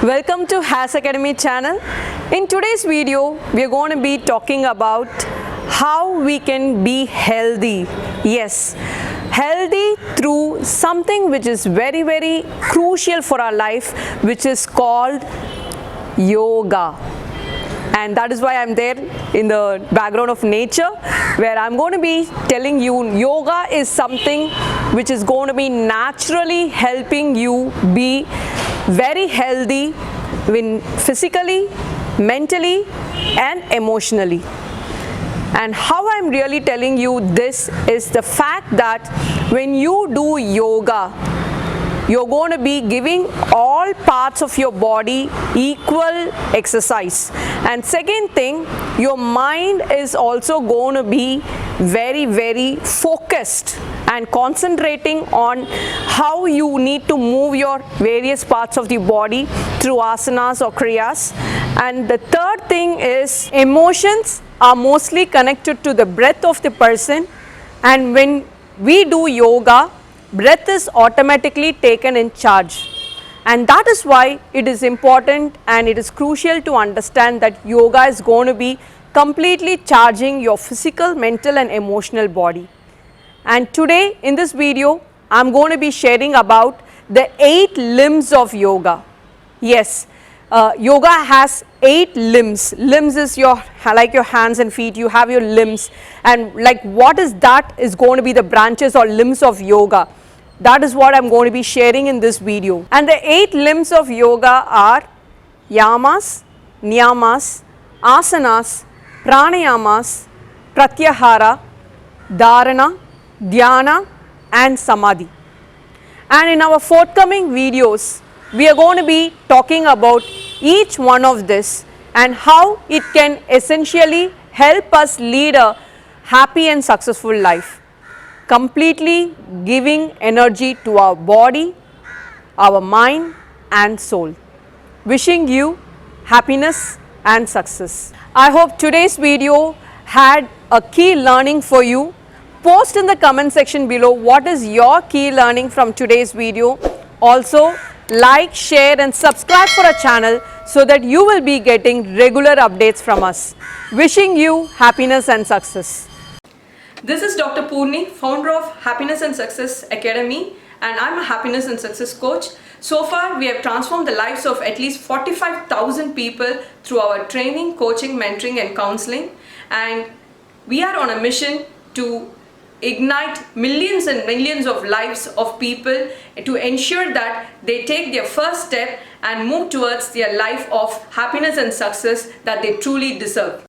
Welcome to Has Academy channel. In today's video, we are going to be talking about how we can be healthy. Yes, healthy through something which is very, very crucial for our life, which is called yoga. And that is why I'm there in the background of nature, where I'm going to be telling you yoga is something which is going to be naturally helping you be very healthy physically, mentally and emotionally. And how I'm really telling you this is the fact that when you do yoga, you're going to be giving all parts of your body equal exercise. And second thing, your mind is also going to be very, very focused and concentrating on how you need to move your various parts of the body through asanas or kriyas. And the third thing is emotions are mostly connected to the breath of the person, and when we do yoga, breath is automatically taken in charge. And that is why it is important and it is crucial to understand that yoga is going to be completely charging your physical, mental and emotional body. And today in this video, I'm going to be sharing about the 8 limbs of yoga. Yes, yoga has 8 limbs. Limbs is like your hands and feet, you have your limbs, and like what is that is going to be the branches or limbs of yoga. That is what I'm going to be sharing in this video. And the 8 limbs of yoga are yamas, niyamas, asanas, pranayamas, pratyahara, dharana, dhyana and samadhi. And in our forthcoming videos, we are going to be talking about each one of this and how it can essentially help us lead a happy and successful life, completely giving energy to our body, our mind and soul. Wishing you happiness and success. I hope today's video had a key learning for you. Post in the comment section below what is your key learning from today's video. Also, like, share and subscribe for our channel so that you will be getting regular updates from us. Wishing you happiness and success. This is Dr. Poorani, founder of Happiness and Success Academy, and I'm a happiness and success coach. So far, we have transformed the lives of at least 45,000 people through our training, coaching, mentoring and counseling. And we are on a mission to ignite millions and millions of lives of people to ensure that they take their first step and move towards their life of happiness and success that they truly deserve.